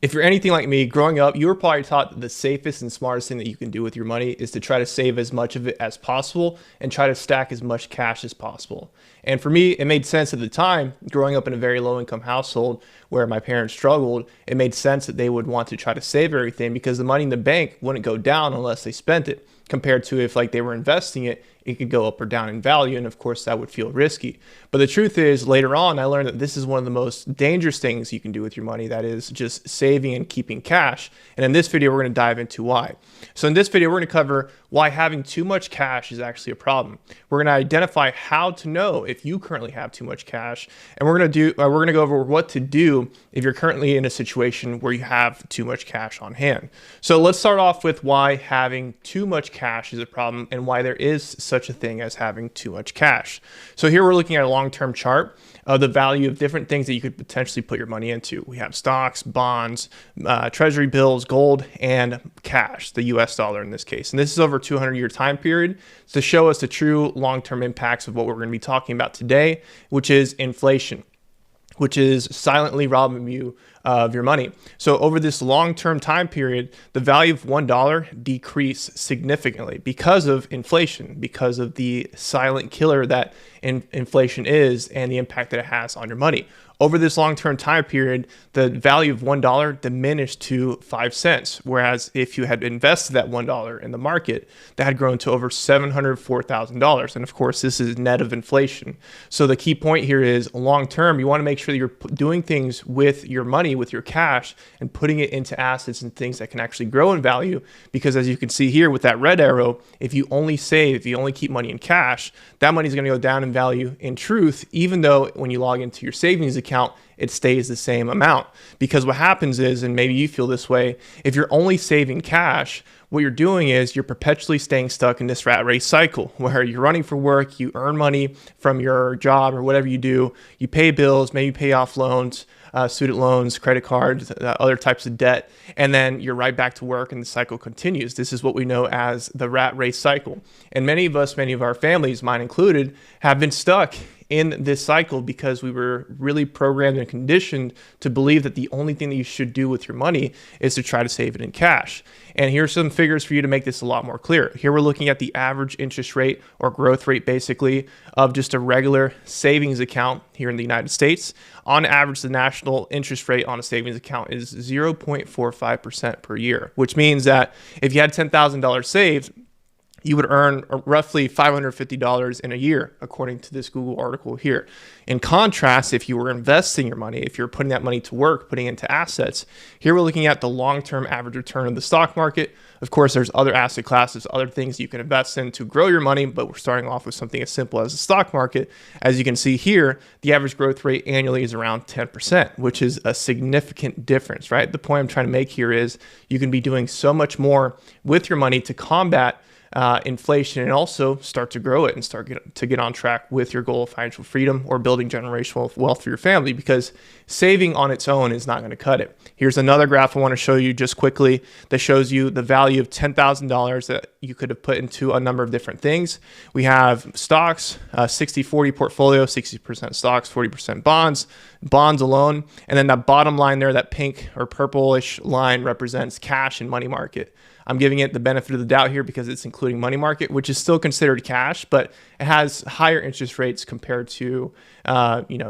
If you're anything like me, growing up, you were probably taught that the safest and smartest thing that you can do with your money is to try to save as much of it as possible and try to stack as much cash as possible. And for me, it made sense at the time, growing up in a very low income household where my parents struggled, it made sense that they would want to try to save everything because the money in the bank wouldn't go down unless they spent it, compared to if like they were investing it, it could go up or down in value. And of course that would feel risky. But the truth is later on, I learned that this is one of the most dangerous things you can do with your money. That is just saving and keeping cash. And in this video, we're going to dive into why. So in this video, we're going to cover why having too much cash is actually a problem. We're going to identify how to know if you currently have too much cash. And we're going to go over what to do if you're currently in a situation where you have too much cash on hand. So let's start off with why having too much cash is a problem and why there is such a thing as having too much cash. So here we're looking at a long-term chart of the value of different things that you could potentially put your money into. We have stocks, bonds, treasury bills, gold, and cash, the US dollar in this case. And this is over a 200-year time period to show us the true long-term impacts of what we're going to be talking about today, which is inflation, which is silently robbing you of your money. So over this long-term time period, the value of $1 decreased significantly because of inflation, because of the silent killer that inflation is and the impact that it has on your money. Over this long-term time period, the value of $1 diminished to 5 cents, whereas if you had invested that $1 in the market, that had grown to over $704,000. And of course, this is net of inflation. So the key point here is long-term, you want to make sure that you're doing things with your money, with your cash, and putting it into assets and things that can actually grow in value. Because as you can see here with that red arrow, if you only save, if you only keep money in cash, that money is going to go down in value in truth, even though when you log into your savings account, it stays the same amount. Because what happens is, and maybe you feel this way, if you're only saving cash, what you're doing is you're perpetually staying stuck in this rat race cycle where you're running for work, you earn money from your job or whatever you do, you pay bills, maybe pay off loans, student loans, credit cards, other types of debt, and then you're right back to work and the cycle continues. This is what we know as the rat race cycle. And many of us, many of our families, mine included, have been stuck in this cycle because we were really programmed and conditioned to believe that the only thing that you should do with your money is to try to save it in cash. And here's some figures for you to make this a lot more clear. Here we're looking at the average interest rate or growth rate basically of just a regular savings account here in the United States. On average, the national interest rate on a savings account is 0.45% per year, which means that if you had $10,000 saved, you would earn roughly $550 in a year, according to this Google article here. In contrast, if you were investing your money, if you're putting that money to work, putting it into assets, here we're looking at the long-term average return of the stock market. Of course, there's other asset classes, other things you can invest in to grow your money, but we're starting off with something as simple as the stock market. As you can see here, the average growth rate annually is around 10%, which is a significant difference, right? The point I'm trying to make here is you can be doing so much more with your money to combat inflation and also start to grow it and to get on track with your goal of financial freedom or building generational wealth for your family, because saving on its own is not going to cut it. Here's another graph I want to show you just quickly that shows you the value of $10,000 that you could have put into a number of different things. We have stocks, 60-40 portfolio, 60% stocks, 40% bonds alone. And then that bottom line there, that pink or purplish line represents cash and money market. I'm giving it the benefit of the doubt here because it's including money market, which is still considered cash, but it has higher interest rates compared to,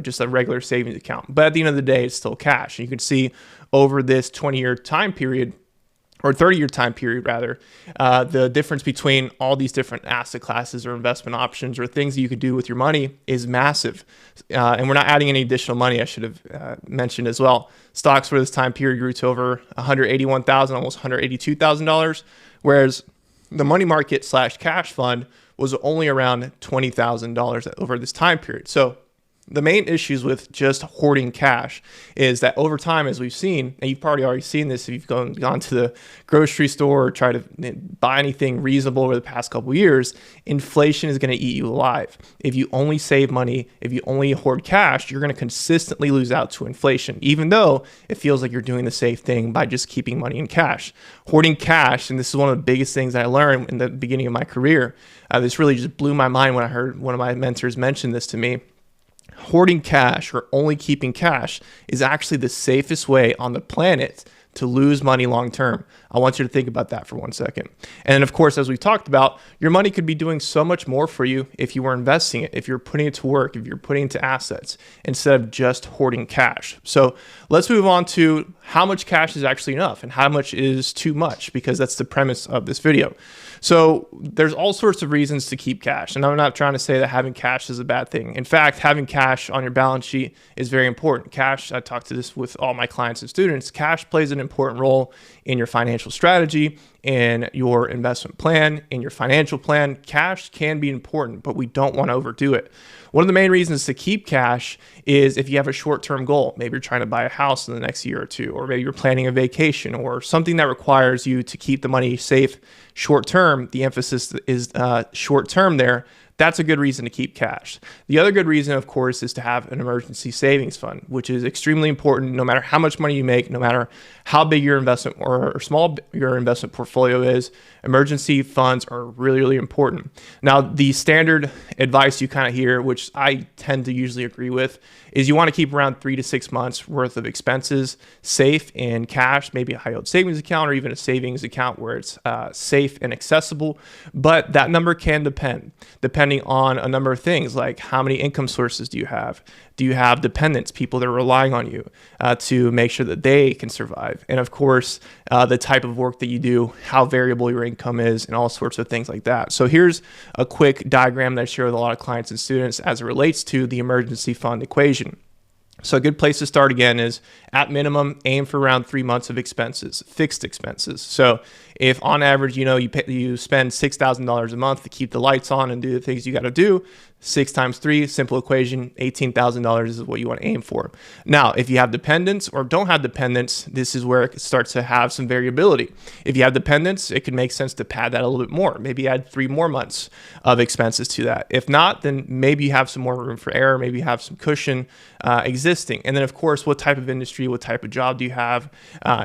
just a regular savings account. But at the end of the day, it's still cash. And you can see over this 20-year time period, or 30-year time period rather, the difference between all these different asset classes or investment options or things that you could do with your money is massive. And we're not adding any additional money, I should have mentioned as well. Stocks for this time period grew to over $181,000, almost $182,000, whereas the money market / cash fund was only around $20,000 over this time period. So the main issues with just hoarding cash is that over time, as we've seen, and you've probably already seen this if you've gone to the grocery store or tried to buy anything reasonable over the past couple of years, inflation is going to eat you alive. If you only save money, if you only hoard cash, you're going to consistently lose out to inflation, even though it feels like you're doing the safe thing by just keeping money in cash. Hoarding cash, and this is one of the biggest things that I learned in the beginning of my career, this really just blew my mind when I heard one of my mentors mention this to me. Hoarding cash or only keeping cash is actually the safest way on the planet to lose money long term. I want you to think about that for 1 second. And of course, as we've talked about, your money could be doing so much more for you if you were investing it, if you're putting it to work, if you're putting it to assets instead of just hoarding cash. So let's move on to how much cash is actually enough and how much is too much, because that's the premise of this video. So there's all sorts of reasons to keep cash. And I'm not trying to say that having cash is a bad thing. In fact, having cash on your balance sheet is very important. Cash, I talk to this with all my clients and students, cash plays an important role in your financial strategy, in your investment plan, in your financial plan. Cash can be important, but we don't want to overdo it. One of the main reasons to keep cash is if you have a short-term goal. Maybe you're trying to buy a house in the next year or two, or maybe you're planning a vacation or something that requires you to keep the money safe short-term. The emphasis is short-term there. That's a good reason to keep cash. The other good reason, of course, is to have an emergency savings fund, which is extremely important no matter how much money you make, no matter how big your investment or small your investment portfolio is. Emergency funds are really, really important. Now, the standard advice you kind of hear, which I tend to usually agree with, is you want to keep around 3 to 6 months worth of expenses safe in cash, maybe a high yield savings account or even a savings account where it's safe and accessible. But that number can depending on a number of things, like how many income sources do you have? Do you have dependents, people that are relying on you to make sure that they can survive? And of course, the type of work that you do, how variable your income is, and all sorts of things like that. So here's a quick diagram that I share with a lot of clients and students as it relates to the emergency fund equation. So a good place to start again is at minimum, aim for around 3 months of expenses, fixed expenses. So if on average, you spend $6,000 a month to keep the lights on and do the things you got to do, 6 times 3, simple equation, $18,000 is what you want to aim for. Now, if you have dependents or don't have dependents, this is where it starts to have some variability. If you have dependents, it can make sense to pad that a little bit more. Maybe add 3 more months of expenses to that. If not, then maybe you have some more room for error. Maybe you have some cushion existing. And then, of course, what type of industry, what type of job do you have?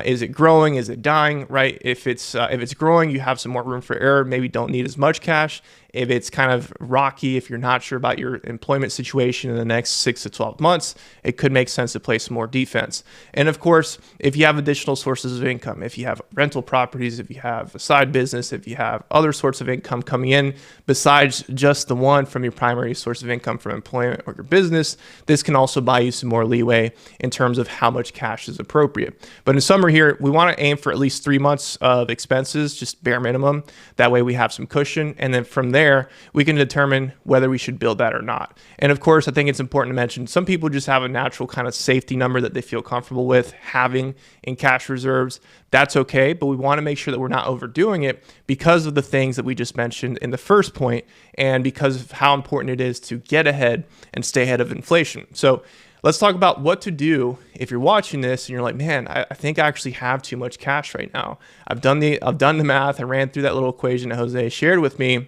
Is it growing? Is it dying? Right? If it's growing, you have some more room for error. Maybe don't need as much cash. If it's kind of rocky, if you're not sure about your employment situation in the next 6 to 12 months, it could make sense to play some more defense. And of course, if you have additional sources of income, if you have rental properties, if you have a side business, if you have other sorts of income coming in besides just the one from your primary source of income from employment or your business, this can also buy you some more leeway in terms of how much cash is appropriate. But in summary here, we want to aim for at least 3 months of expenses, just bare minimum. That way we have some cushion. And then from there, we can determine whether we should build that or not. And of course, I think it's important to mention some people just have a natural kind of safety number that they feel comfortable with having in cash reserves. That's okay, but we want to make sure that we're not overdoing it because of the things that we just mentioned in the first point and because of how important it is to get ahead and stay ahead of inflation. So let's talk about what to do if you're watching this and you're like, man, I think I actually have too much cash right now. I've done the math. I ran through that little equation that Jose shared with me,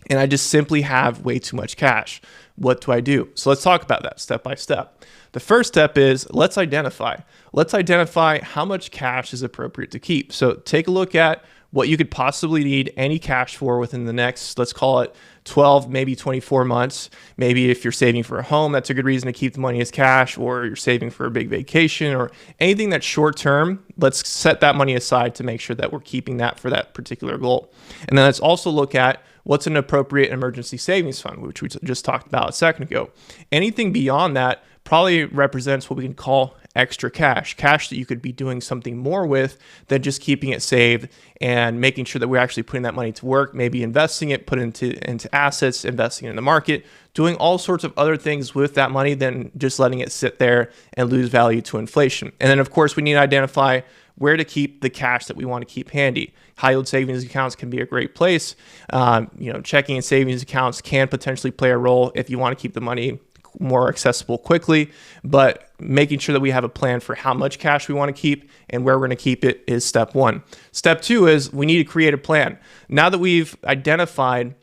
and I just simply have way too much cash. What do I do? So let's talk about that step by step. The first step is let's identify how much cash is appropriate to keep. So take a look at what you could possibly need any cash for within the next, let's call it 12, maybe 24 months. Maybe if you're saving for a home, that's a good reason to keep the money as cash, or you're saving for a big vacation or anything that's short term. Let's set that money aside to make sure that we're keeping that for that particular goal. And then let's also look at what's an appropriate emergency savings fund, which we just talked about a second ago. Anything beyond that probably represents what we can call extra cash that you could be doing something more with than just keeping it saved and making sure that we're actually putting that money to work, maybe investing it, put into assets, investing in the market, doing all sorts of other things with that money than just letting it sit there and lose value to inflation. And then, of course, we need to identify where to keep the cash that we want to keep handy. High yield savings accounts can be a great place. Checking and savings accounts can potentially play a role if you want to keep the money more accessible quickly, but making sure that we have a plan for how much cash we want to keep and where we're going to keep it is step one. Step two is we need to create a plan. Now that we've identified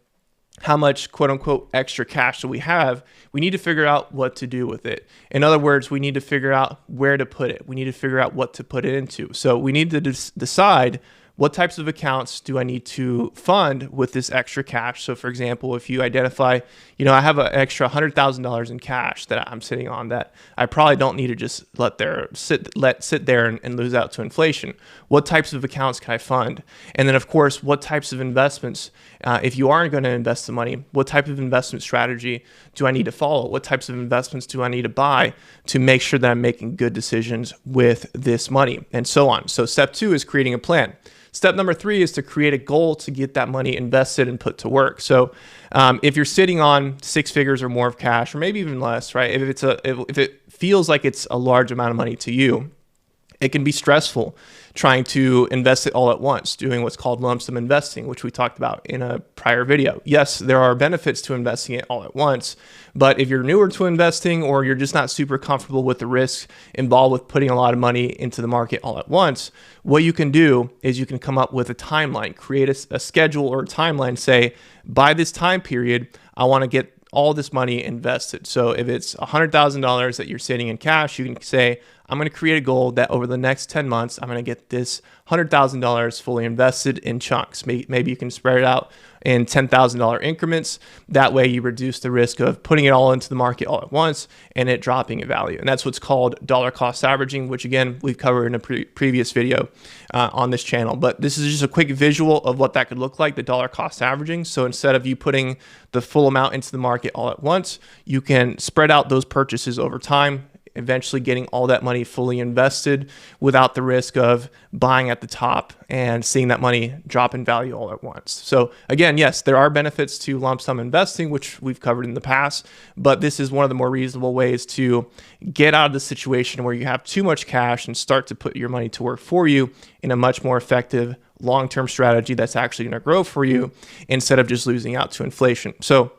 how much quote unquote extra cash that we have, we need to figure out what to do with it. In other words, we need to figure out where to put it. We need to figure out what to put it into. So we need to decide what types of accounts do I need to fund with this extra cash? So for example, if you identify, I have an extra $100,000 in cash that I'm sitting on that I probably don't need to just let sit there and lose out to inflation. What types of accounts can I fund? And then of course, what types of investments, if you aren't going to invest the money, what type of investment strategy do I need to follow? What types of investments do I need to buy to make sure that I'm making good decisions with this money, and so on. So step 2 is creating a plan. Step number 3 is to create a goal to get that money invested and put to work. So if you're sitting on 6 figures or more of cash, or maybe even less, right? If it feels like it's a large amount of money to you, it can be stressful trying to invest it all at once, doing what's called lump sum investing, which we talked about in a prior video. Yes, there are benefits to investing it all at once, but if you're newer to investing or you're just not super comfortable with the risks involved with putting a lot of money into the market all at once, what you can do is you can come up with a timeline, create a schedule or a timeline, say, by this time period, I want to get all this money invested. So if it's $100,000 that you're sitting in cash, you can say, I'm going to create a goal that over the next 10 months, I'm going to get this $100,000 fully invested in chunks. Maybe you can spread it out in $10,000 increments. That way you reduce the risk of putting it all into the market all at once and it dropping in value. And that's what's called dollar cost averaging, which again, we've covered in a previous video on this channel. But this is just a quick visual of what that could look like, the dollar cost averaging. So instead of you putting the full amount into the market all at once, you can spread out those purchases over time, eventually getting all that money fully invested without the risk of buying at the top and seeing that money drop in value all at once. So again, yes, there are benefits to lump sum investing, which we've covered in the past, but this is one of the more reasonable ways to get out of the situation where you have too much cash and start to put your money to work for you in a much more effective long-term strategy that's actually going to grow for you instead of just losing out to inflation. So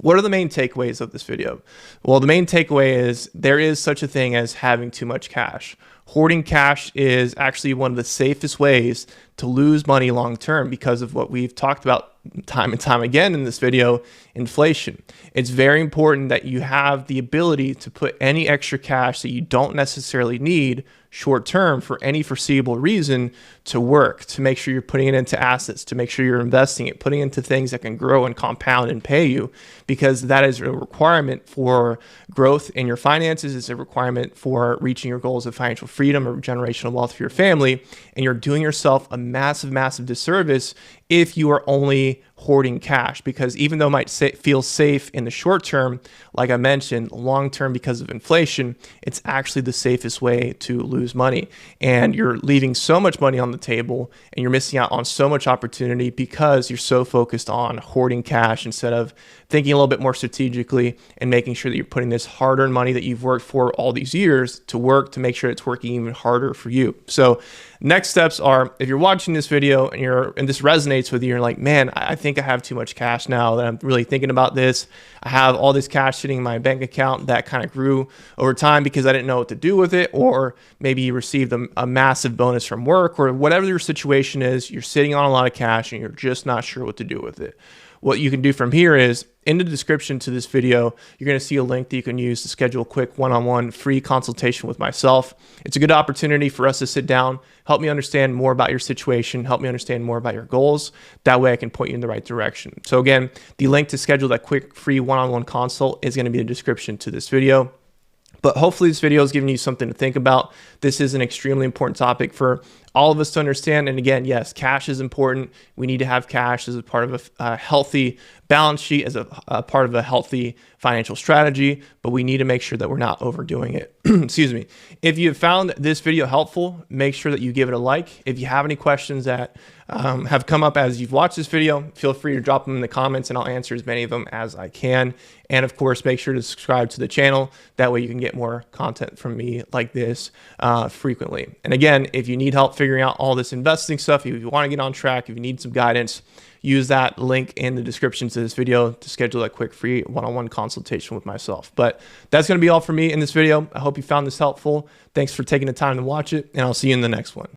what are the main takeaways of this video? Well, the main takeaway is there is such a thing as having too much cash. Hoarding cash is actually one of the safest ways to lose money long term because of what we've talked about time and time again in this video, inflation. It's very important that you have the ability to put any extra cash that you don't necessarily need short term for any foreseeable reason to work, to make sure you're putting it into assets, to make sure you're investing it, putting it into things that can grow and compound and pay you, because that is a requirement for growth in your finances. It's a requirement for reaching your goals of financial freedom or generational wealth for your family. And you're doing yourself a massive, massive disservice if you are only hoarding cash, because even though it might feel safe in the short term, like I mentioned, long term because of inflation, it's actually the safest way to lose money. And you're leaving so much money on the table and you're missing out on so much opportunity because you're so focused on hoarding cash instead of thinking a little bit more strategically and making sure that you're putting this hard-earned money that you've worked for all these years to work, to make sure it's working even harder for you. So next steps are, if you're watching this video and this resonates with you, you're like, man, I think I have too much cash now that I'm really thinking about this. I have all this cash sitting in my bank account that kind of grew over time because I didn't know what to do with it, or maybe you received a massive bonus from work, or whatever your situation is, you're sitting on a lot of cash and you're just not sure what to do with it. What you can do from here is, in the description to this video, you're going to see a link that you can use to schedule a quick one-on-one free consultation with myself. It's a good opportunity for us to sit down, help me understand more about your situation, help me understand more about your goals. That way I can point you in the right direction. So again, the link to schedule that quick free one-on-one consult is going to be in the description to this video. But hopefully this video is giving you something to think about. This is an extremely important topic for all of us to understand. And again, yes, cash is important. We need to have cash as a part of a healthy balance sheet, as a part of a healthy financial strategy, but we need to make sure that we're not overdoing it. Excuse me. If you have found this video helpful, make sure that you give it a like. If you have any questions that have come up as you've watched this video, feel free to drop them in the comments and I'll answer as many of them as I can. And of course, make sure to subscribe to the channel. That way you can get more content from me like this frequently. And again, if you need help figuring out all this investing stuff, if you want to get on track, if you need some guidance, use that link in the description to this video to schedule a quick free one-on-one consultation with myself. But that's going to be all for me in this video. I hope you found this helpful. Thanks for taking the time to watch it, and I'll see you in the next one.